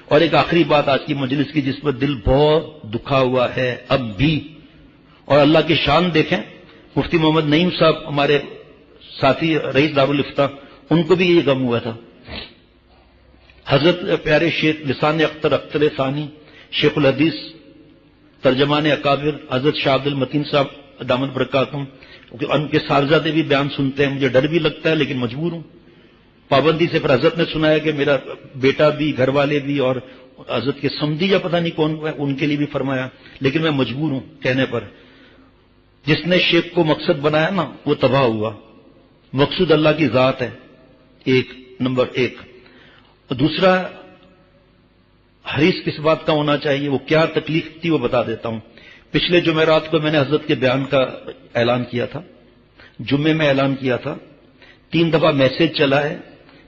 اور ایک آخری بات آج کی مجلس کی جس پر دل بہت دکھا ہوا ہے اب بھی، اور اللہ کی شان دیکھیں، مفتی محمد نعیم صاحب ہمارے ساتھی رئیس دارالفتہ، ان کو بھی یہ غم ہوا تھا. حضرت پیارے شیخ لسان اختر ثانی شیخ الحدیث ترجمان اکابر حضرت شاہ عبد المتین صاحب دامت برکاتہم، ان کے صاحبزادے بھی بیان سنتے ہیں، مجھے ڈر بھی لگتا ہے لیکن مجبور ہوں پابندی سے. پھر حضرت نے سنایا کہ میرا بیٹا بھی، گھر والے بھی، اور حضرت کے سمدھی یا پتہ نہیں کون ان کے لیے بھی فرمایا، لیکن میں مجبور ہوں کہنے پر. جس نے شیخ کو مقصد بنایا نا وہ تباہ ہوا. مقصود اللہ کی ذات ہے، ایک نمبر ایک. دوسرا حریص کس بات کا ہونا چاہیے، وہ کیا تکلیف تھی وہ بتا دیتا ہوں. پچھلے جمعرات کو میں نے حضرت کے بیان کا اعلان کیا تھا، جمعے میں اعلان کیا تھا، 3 دفعہ میسج چلا ہے،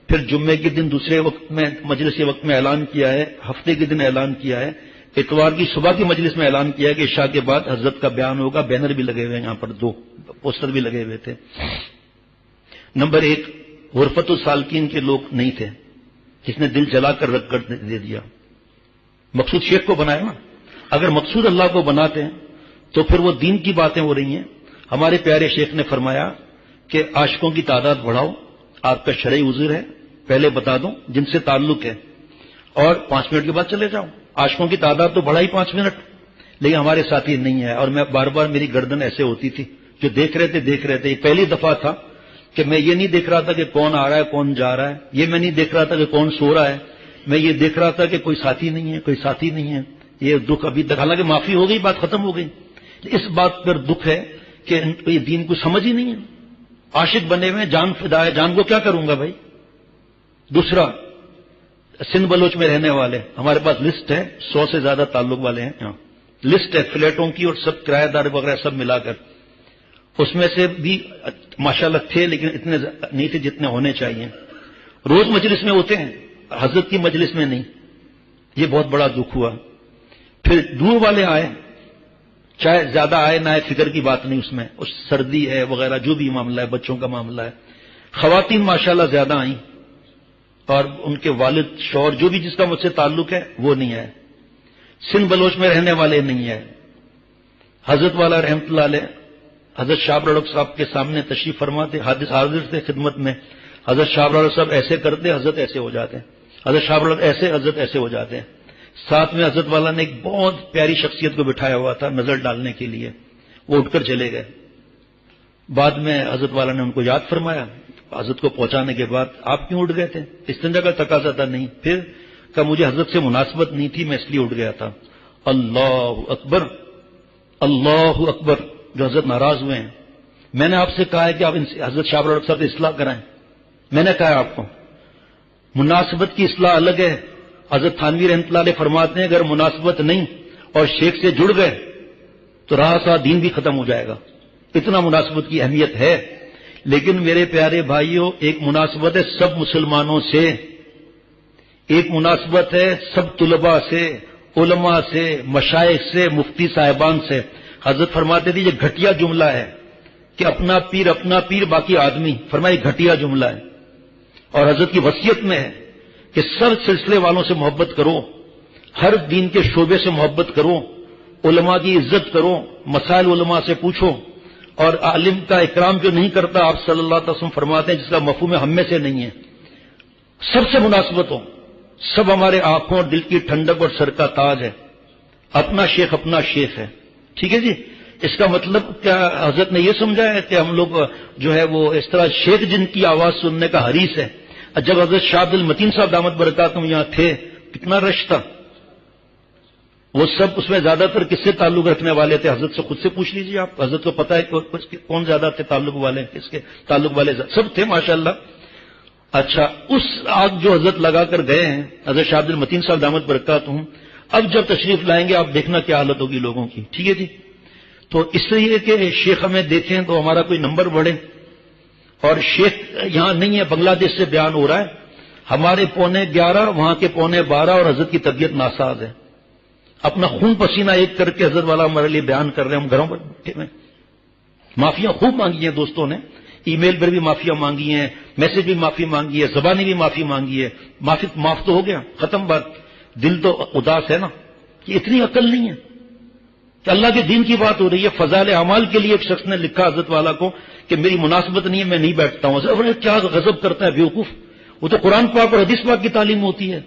پھر جمعے کے دن دوسرے وقت میں مجلس کے وقت میں اعلان کیا ہے، ہفتے کے دن اعلان کیا ہے، اتوار کی صبح کی مجلس میں اعلان کیا ہے کہ عشاء کے بعد حضرت کا بیان ہوگا. بینر بھی لگے ہوئے ہیں، یہاں پر 2 پوسٹر بھی لگے ہوئے تھے. نمبر 1 غرفت السالکین کے لوگ نہیں تھے، جس نے دل جلا کر رکھ کر دے دیا. مقصود شیخ کو بنایا نا، اگر مقصود اللہ کو بناتے ہیں تو پھر وہ دین کی باتیں ہو رہی ہیں. ہمارے پیارے شیخ نے فرمایا کہ عاشقوں کی تعداد بڑھاؤ، آپ کا شرعی عذر ہے، پہلے بتا دوں جن سے تعلق ہے، اور 5 منٹ کے بعد چلے جاؤ. عاشقوں کی تعداد تو بڑھائی 5 منٹ، لیکن ہمارے ساتھی نہیں ہے. اور میں بار بار میری گردن ایسے ہوتی تھی، جو دیکھ رہے تھے. یہ پہلی دفعہ تھا کہ میں یہ نہیں دیکھ رہا تھا کہ کون آ رہا ہے کون جا رہا ہے، یہ میں نہیں دیکھ رہا تھا کہ کون سو رہا ہے، میں یہ دیکھ رہا تھا کہ کوئی ساتھی نہیں ہے، کوئی ساتھی نہیں ہے. یہ دکھ ابھی تک، حالانکہ معافی ہو گئی، بات ختم ہو گئی. اس بات پر دکھ ہے کہ یہ دین کو سمجھ ہی نہیں ہے. عاشق بنے ہوئے، جان فدا ہے، جان کو کیا کروں گا بھائی. دوسرا سندھ بلوچ میں رہنے والے، ہمارے پاس لسٹ ہے، 100 سے زیادہ تعلق والے ہیں یہاں، لسٹ ہے فلیٹوں کی اور سب کرایہ دار وغیرہ سب ملا کر. اس میں سے بھی ماشاءاللہ تھے لیکن اتنے نہیں تھے جتنے ہونے چاہیے. روز مجلس میں ہوتے ہیں، حضرت کی مجلس میں نہیں. یہ بہت بڑا دکھ ہوا. پھر دور والے آئے، چاہے زیادہ آئے نہ آئے فکر کی بات نہیں، اس میں اس سردی ہے وغیرہ جو بھی معاملہ ہے، بچوں کا معاملہ ہے. خواتین ماشاءاللہ زیادہ آئیں، اور ان کے والد شوہر جو بھی جس کا مجھ سے تعلق ہے وہ نہیں ہے. سندھ بلوچ میں رہنے والے نہیں ہے. حضرت والا رحمت اللہ علیہ حضرت شاہ رڑک صاحب کے سامنے تشریف فرماتے، حاضر تھے خدمت میں. حضرت شاہ رڑک صاحب ایسے کرتے، حضرت ایسے ہو جاتے ہیں. حضرت شاہ رڑک ایسے، حضرت ایسے ہو جاتے ہیں. ساتھ میں حضرت والا نے ایک بہت پیاری شخصیت کو بٹھایا ہوا تھا نظر ڈالنے کے لیے، وہ اٹھ کر چلے گئے. بعد میں حضرت والا نے ان کو یاد فرمایا. حضرت کو پہنچانے کے بعد آپ کیوں اٹھ گئے تھے؟ استنجا کا تقاضا تھا. نہیں. پھر کہ مجھے حضرت سے مناسبت نہیں تھی، میں اس لیے اٹھ گیا تھا. اللہ اکبر، اللہ اکبر. جو حضرت ناراض ہوئے ہیں. میں نے آپ سے کہا ہے کہ آپ حضرت شاہ رڑک صاحب سے اصلاح کرائیں. میں نے کہا آپ کو مناسبت کی اصلاح الگ ہے. حضرت تھانوی رحمۃ اللہ علیہ فرماتے ہیں اگر مناسبت نہیں اور شیخ سے جڑ گئے تو راہ دین بھی ختم ہو جائے گا. اتنا مناسبت کی اہمیت ہے. لیکن میرے پیارے بھائیوں، ایک مناسبت ہے سب مسلمانوں سے، ایک مناسبت ہے سب طلباء سے، علماء سے، مشائخ سے، مفتی صاحبان سے. حضرت فرماتے تھے یہ گھٹیا جملہ ہے کہ اپنا پیر باقی آدمی. فرمایا گھٹیا جملہ ہے. اور حضرت کی وصیت میں ہے کہ سب سلسلے والوں سے محبت کرو، ہر دین کے شعبے سے محبت کرو، علماء کی عزت کرو، مسائل علماء سے پوچھو. اور عالم کا اکرام جو نہیں کرتا، آپ صلی اللہ علیہ وسلم فرماتے ہیں جس کا مفہوم ہم میں سے نہیں ہے. سب سے مناسبت ہو. سب ہمارے آنکھوں اور دل کی ٹھنڈک اور سر کا تاج ہے. اپنا شیخ ہے. ٹھیک ہے جی. اس کا مطلب کیا حضرت نے یہ سمجھا ہے کہ ہم لوگ جو ہے وہ اس طرح شیخ جن کی آواز سننے کا حریص ہے. جب حضرت شاہ عبد المتین صاحب دامت برکاتہم یہاں تھے کتنا رش تھا. وہ سب اس میں زیادہ تر کس سے تعلق رکھنے والے تھے؟ حضرت سے خود سے پوچھ لیجیے آپ. حضرت کو پتا ہے کون زیادہ تھے تعلق والے، کس کے تعلق والے سب تھے ماشاءاللہ. اچھا، اس آگ جو حضرت لگا کر گئے ہیں حضرت شاہ عبد المتین صاحب دامت برکاتہم، اب جب تشریف لائیں گے آپ دیکھنا کیا حالت ہوگی لوگوں کی. ٹھیک ہے جی. تو اس لیے کہ شیخ ہمیں دیکھیں تو ہمارا کوئی نمبر بڑھے. اور شیخ یہاں نہیں ہے، بنگلہ دیش سے بیان ہو رہا ہے. ہمارے 11:15 وہاں کے 12:15 اور حضرت کی طبیعت ناساز ہے. اپنا خون پسینہ ایک کر کے حضرت والا ہمارے لیے بیان کر رہے ہیں. ہم گھروں پر بیٹھے ہوئے. معافیاں خوب مانگی ہیں دوستوں نے، ای میل پر بھی معافیاں مانگی ہیں، میسج بھی معافی مانگی ہے، زبانی بھی معافی مانگی ہے. معاف تو ہو گیا، ختم بات. دل تو اداس ہے نا کہ اتنی عقل نہیں ہے کہ اللہ کے دین کی بات ہو رہی ہے. فضائل اعمال کے لیے ایک شخص نے لکھا حضرت والا کو کہ میری مناسبت نہیں ہے, میں نہیں بیٹھتا ہوں. حضرت کیا غضب کرتا ہے بیوقوف, وہ تو قرآن پاک اور حدیث پاک کی تعلیم ہوتی ہے,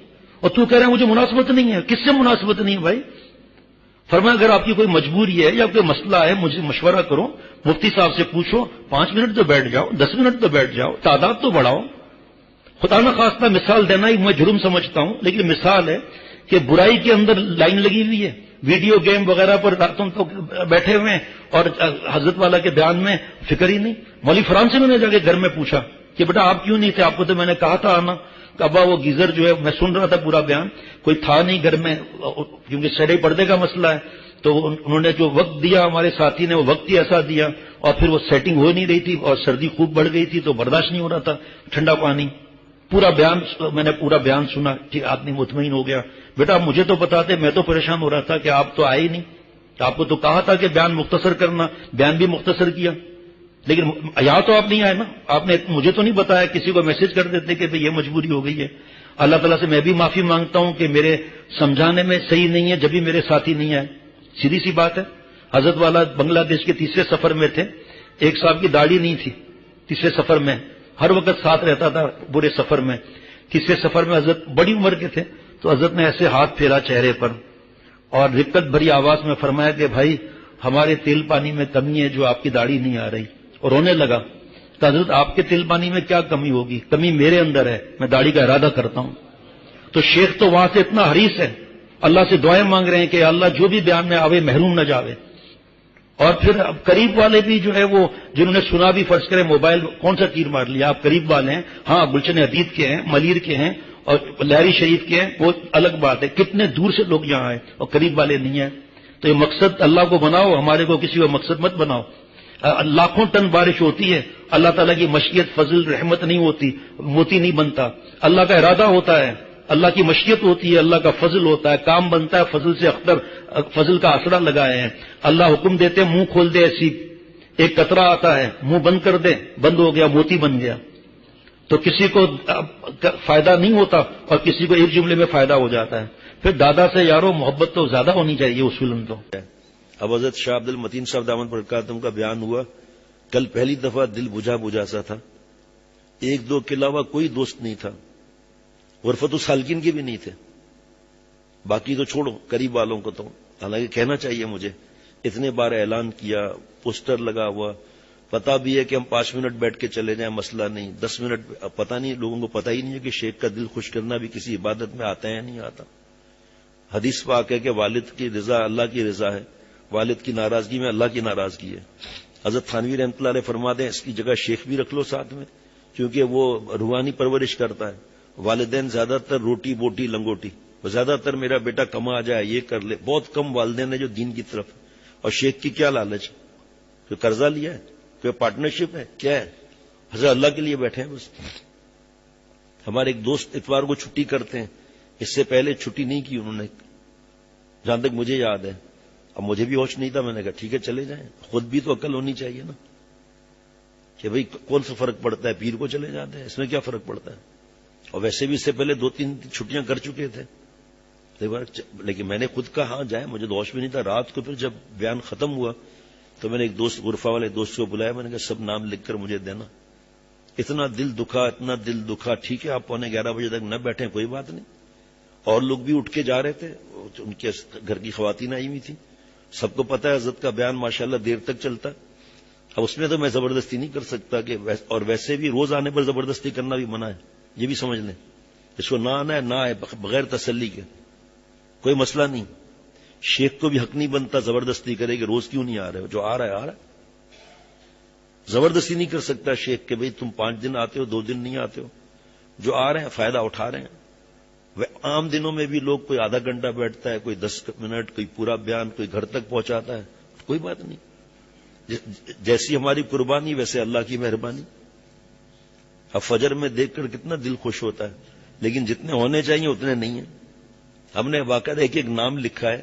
اور تو کہہ رہے ہیں مجھے مناسبت نہیں ہے. کس سے مناسبت نہیں ہے بھائی؟ فرمایا اگر آپ کی کوئی مجبوری ہے یا کوئی مسئلہ ہے مجھے مشورہ کرو, مفتی صاحب سے پوچھو, 5 منٹ تو بیٹھ جاؤ, 10 منٹ تو بیٹھ جاؤ, تعداد تو بڑھاؤ. خدا نہ خواستہ مثال دینا ہی میں جرم سمجھتا ہوں, لیکن مثال ہے کہ برائی کے اندر لائن لگی ہوئی ہے, ویڈیو گیم وغیرہ پر راتوں تو بیٹھے ہوئے ہیں, اور حضرت والا کے بیان میں فکر ہی نہیں. مولوی فرحان سے میں نے جا کے گھر میں پوچھا کہ بیٹا آپ کیوں نہیں تھے, آپ کو تو میں نے کہا تھا آنا. کہ ابا وہ گیزر جو ہے, میں سن رہا تھا پورا بیان, کوئی تھا نہیں گھر میں کیونکہ شرعی پردے کا مسئلہ ہے, تو انہوں نے جو وقت دیا ہمارے ساتھی نے وہ وقت ہی ایسا دیا, اور پھر وہ سیٹنگ ہو نہیں رہی تھی اور سردی خوب بڑھ گئی تھی تو برداشت نہیں ہو رہا تھا ٹھنڈا پانی. پورا بیان میں نے پورا بیان سنا, ٹھیک آدمی مطمئن ہو گیا. بیٹا مجھے تو بتاتے, میں تو پریشان ہو رہا تھا کہ آپ تو آئے ہی نہیں. آپ کو تو کہا تھا کہ بیان مختصر کرنا, بیان بھی مختصر کیا, لیکن یہاں تو آپ نہیں آئے نا. آپ نے مجھے تو نہیں بتایا, کسی کو میسج کر دیتے کہ یہ مجبوری ہو گئی ہے. اللہ تعالیٰ سے میں بھی معافی مانگتا ہوں کہ میرے سمجھانے میں صحیح نہیں ہے, جب بھی میرے ساتھی نہیں آئے. سیدھی سی بات ہے. حضرت والا بنگلہ دیش کے تیسرے سفر میں تھے, ایک صاحب کی داڑھی نہیں تھی تیسرے سفر میں, ہر وقت ساتھ رہتا تھا برے سفر میں. تیسرے سفر میں حضرت بڑی عمر کے تھے, تو حضرت نے ایسے ہاتھ پھیرا چہرے پر اور رقت بھری آواز میں فرمایا کہ بھائی ہمارے تیل پانی میں کمی ہے جو آپ کی داڑھی نہیں آ رہی, اور رونے لگا. تو حضرت آپ کے تیل پانی میں کیا کمی ہوگی, کمی میرے اندر ہے, میں داڑھی کا ارادہ کرتا ہوں. تو شیخ تو وہاں سے اتنا حریص ہے, اللہ سے دعائیں مانگ رہے ہیں کہ اللہ جو بھی بیان میں آوے محروم نہ جاوے. اور پھر اب قریب والے بھی جو ہے وہ جنہوں نے سنا بھی, فرض کریں موبائل کون سا تیر مار لیا, آپ قریب والے ہیں, ہاں گلشن حدید کے ہیں, ملیر کے ہیں اور لہری شریف کے ہیں, وہ الگ بات ہے. کتنے دور سے لوگ یہاں آئے اور قریب والے نہیں ہیں. تو یہ مقصد اللہ کو بناؤ, ہمارے کو کسی کو مقصد مت بناؤ. لاکھوں ٹن بارش ہوتی ہے, اللہ تعالیٰ کی مشیت فضل رحمت نہیں ہوتی, موتی نہیں بنتا. اللہ کا ارادہ ہوتا ہے, اللہ کی مشیت ہوتی ہے, اللہ کا فضل ہوتا ہے, کام بنتا ہے فضل سے. اختر فضل کا آسرا لگائے ہیں. اللہ حکم دیتے منہ کھول دے, ایسی ایک قطرہ آتا ہے, منہ بند کر دے, بند ہو گیا, موتی بن گیا. تو کسی کو فائدہ نہیں ہوتا اور کسی کو ایک جملے میں فائدہ ہو جاتا ہے. پھر دادا سے یارو محبت تو زیادہ ہونی چاہیے اصولاً. تو اب حضرت شاہ عبد المتین صاحب دامن برکاتہم کا بیان ہوا, کل پہلی دفعہ دل بجھا بجھا سا تھا. 1-2 کے علاوہ کوئی دوست نہیں تھا, غرفت السالکین کے بھی نہیں تھے, باقی تو چھوڑو قریب والوں کو. تو حالانکہ کہنا چاہیے مجھے, اتنے بار اعلان کیا, پوسٹر لگا ہوا, پتا بھی ہے کہ ہم 5 منٹ بیٹھ کے چلے جائیں مسئلہ نہیں, 10 منٹ پتا نہیں, لوگوں کو پتا ہی نہیں ہے کہ شیخ کا دل خوش کرنا بھی کسی عبادت میں آتا ہے یا نہیں آتا. حدیث پاک ہے کہ والد کی رضا اللہ کی رضا ہے, والد کی ناراضگی میں اللہ کی ناراضگی ہے. حضرت تھانوی رحمۃ اللہ علیہ فرماتے ہیں اس کی جگہ شیخ بھی رکھ لو ساتھ میں, کیونکہ وہ روحانی پرورش کرتا ہے. والدین زیادہ تر روٹی بوٹی لنگوٹی, زیادہ تر میرا بیٹا کما جائے یہ کر لے, بہت کم والدین ہیں جو دین کی طرف. اور شیخ کی کیا لالچ, کوئی قرضہ لیا ہے, کوئی پارٹنرشپ ہے, کیا ہے؟ حضرت اللہ کے لیے بیٹھے ہیں بس. ہمارے ایک دوست اتوار کو چھٹی کرتے ہیں, اس سے پہلے چھٹی نہیں کی انہوں نے, جہاں تک مجھے یاد ہے. اب مجھے بھی ہوش نہیں تھا, میں نے کہا ٹھیک ہے چلے جائیں. خود بھی تو عقل ہونی چاہیے نا کہ بھئی کون سا فرق پڑتا ہے, پیر کو چلے جاتے ہیں, اس میں کیا فرق پڑتا ہے. اور ویسے بھی اس سے پہلے 2-3 چھٹیاں کر چکے تھے, لیکن میں نے خود کہا ہاں جائیں, مجھے تو ہوش بھی نہیں تھا. رات کو پھر جب بیان ختم ہوا تو میں نے ایک دوست, غرفہ والے دوست کو بلایا, میں نے کہا سب نام لکھ کر مجھے دینا. اتنا دل دکھا, اتنا دل دکھا. ٹھیک ہے آپ 11:15 بجے تک نہ بیٹھیں کوئی بات نہیں, اور لوگ بھی اٹھ کے جا رہے تھے, ان کے گھر کی خواتین آئی ہوئی تھی. سب کو پتا ہے حضرت کا بیان ماشاءاللہ دیر تک چلتا ہے. اب اس میں تو میں زبردستی نہیں کر سکتا کہ اور ویسے بھی روز آنے پر زبردستی کرنا بھی منع ہے, یہ بھی سمجھ لیں. اس کو نہ آنا ہے نہ آئے, بغیر تسلی کے کوئی مسئلہ نہیں. شیخ کو بھی حق نہیں بنتا زبردستی کرے کہ روز کیوں نہیں آ رہے ہو, جو آ رہا ہے آ رہا ہے. زبردستی نہیں کر سکتا شیخ کہ بھئی تم 5 دن آتے ہو 2 دن نہیں آتے ہو, جو آ رہے ہیں فائدہ اٹھا رہے ہیں. عام دنوں میں بھی لوگ کوئی آدھا گھنٹہ بیٹھتا ہے, کوئی 10 منٹ, کوئی پورا بیان, کوئی گھر تک پہنچاتا ہے, کوئی بات نہیں. جیسی ہماری قربانی ویسے اللہ کی مہربانی. اب فجر میں دیکھ کر کتنا دل خوش ہوتا ہے, لیکن جتنے ہونے چاہیے اتنے نہیں ہیں. ہم نے باقاعدہ ایک نام لکھا ہے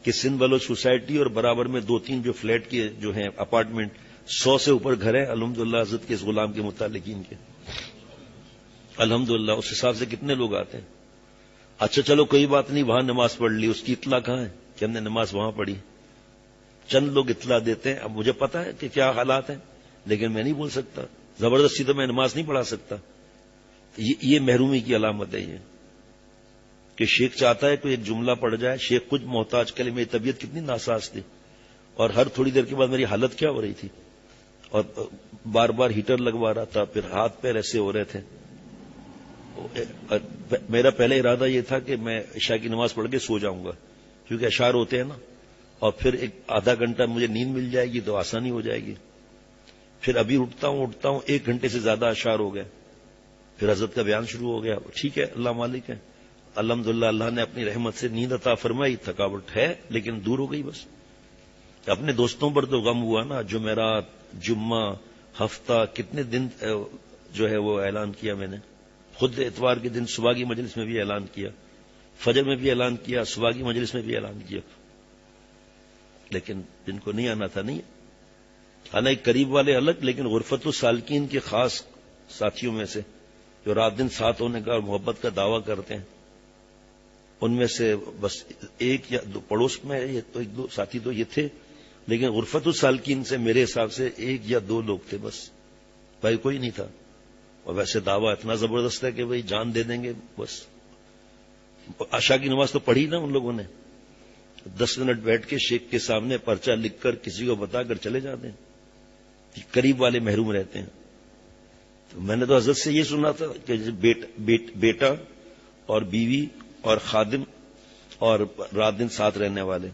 کہ سندھ بلوچ سوسائٹی اور برابر میں 2-3 جو فلیٹ کے جو ہیں اپارٹمنٹ, 100 سے اوپر گھر ہیں الحمدللہ حضرت کے اس غلام کے متعلقین کے. الحمدللہ اس حساب سے کتنے لوگ آتے ہیں. اچھا چلو کوئی بات نہیں، وہاں نماز پڑھ لی، اس کی اطلاع کہاں ہے کہ ہم نے نماز وہاں پڑھی؟ چند لوگ اطلاع دیتے ہیں. اب مجھے پتا ہے کہ کیا حالات ہیں، لیکن میں نہیں بول سکتا، زبردستی تو میں نماز نہیں پڑھا سکتا. یہ محرومی کی علامت ہے، یہ کہ شیخ چاہتا ہے کوئی ایک جملہ پڑھ جائے. شیخ خود محتاج کل، میری طبیعت کتنی ناساز تھی، اور ہر تھوڑی دیر کے بعد میری حالت کیا ہو رہی تھی، اور بار بار ہیٹر لگوا رہا تھا، پھر ہاتھ پیر ایسے ہو رہے تھے. میرا پہلے ارادہ یہ تھا کہ میں عشاء کی نماز پڑھ کے سو جاؤں گا، کیونکہ اشعار ہوتے ہیں نا، اور پھر ایک آدھا گھنٹہ مجھے نیند مل جائے گی تو آسانی ہو جائے گی. پھر ابھی اٹھتا ہوں 1 گھنٹے سے زیادہ اشعار ہو گئے. پھر حضرت کا بیان شروع ہو گیا. ٹھیک ہے، اللہ مالک ہے، الحمدللہ اللہ نے اپنی رحمت سے نیند عطا فرمائی. تھکاوٹ ہے لیکن دور ہو گئی. بس اپنے دوستوں پر تو غم ہوا نا، جمعرات، جمعہ، ہفتہ، کتنے دن جو ہے وہ اعلان کیا میں نے. خود اتوار کے دن صبح کی مجلس میں بھی اعلان کیا، فجر میں بھی اعلان کیا، صبح کی مجلس میں بھی اعلان کیا. لیکن جن کو نہیں آنا تھا نہیں. حالانکہ قریب والے الگ، لیکن غرفت السالکین کے خاص ساتھیوں میں سے جو رات دن ساتھ ہونے کا اور محبت کا دعویٰ کرتے ہیں، ان میں سے بس ایک یا دو پڑوس میں یہ تو 1-2 ساتھی تو یہ تھے، لیکن غرفت السالکین سے میرے حساب سے 1 یا 2 لوگ تھے بس، بھائی کوئی نہیں تھا. اور ویسے دعویٰ اتنا زبردست ہے کہ بھائی جان دے دیں گے. بس عشاء کی نماز تو پڑھی نا ان لوگوں نے، 10 منٹ بیٹھ کے شیخ کے سامنے پرچہ لکھ کر کسی کو بتا کر چلے جاتے ہیں. قریب والے محروم رہتے ہیں. تو میں نے تو حضرت سے یہ سنا تھا کہ بیٹا اور بیوی اور خادم اور رات دن ساتھ رہنے والے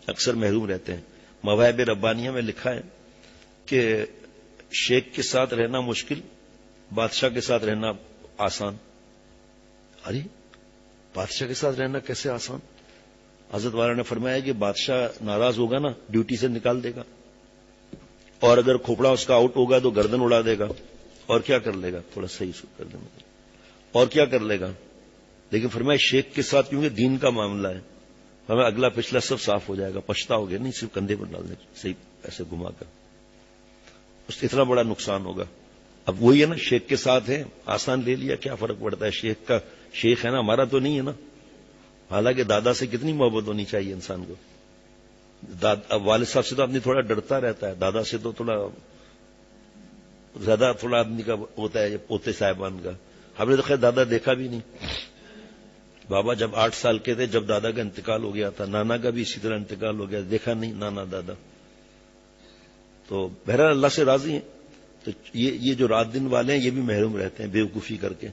اکثر محروم رہتے ہیں. مواہب ربانیہ میں لکھا ہے کہ شیخ کے ساتھ رہنا مشکل، بادشاہ کے ساتھ رہنا آسان. ارے بادشاہ کے ساتھ رہنا کیسے آسان؟ حضرت والا نے فرمایا کہ بادشاہ ناراض ہوگا نا، ڈیوٹی سے نکال دے گا، اور اگر کھوپڑا اس کا آؤٹ ہوگا تو گردن اڑا دے گا. اور کیا کر لے گا؟ تھوڑا صحیح کر دیں، اور کیا کر لے گا؟ لیکن فرمایا شیخ کے ساتھ کیونکہ دین کا معاملہ ہے، ہمیں اگلا پچھلا سب صاف ہو جائے گا، پچھتا ہو گیا نہیں، صرف کندھے پر ڈال دیں صحیح ایسے گھما کر، اس اتنا بڑا نقصان ہوگا. اب وہی ہے نا، شیخ کے ساتھ ہے آسان لے لیا، کیا فرق پڑتا ہے؟ شیخ ہے نا، ہمارا تو نہیں ہے نا. حالانکہ دادا سے کتنی محبت ہونی چاہیے انسان کو. والد صاحب سے تو آدمی تھوڑا ڈرتا رہتا ہے، دادا سے تو تھوڑا زیادہ تھوڑا آدمی کا ہوتا ہے، پوتے صاحبان کا. ہم نے تو خیر دادا دیکھا بھی نہیں. بابا جب 8 سال کے تھے جب دادا کا انتقال ہو گیا تھا، نانا کا بھی اسی طرح انتقال ہو گیا، دیکھا نہیں نانا دادا. تو بہرحال اللہ سے راضی ہیں. تو یہ جو رات دن والے ہیں یہ بھی محروم رہتے ہیں بیوقوفی کر کے.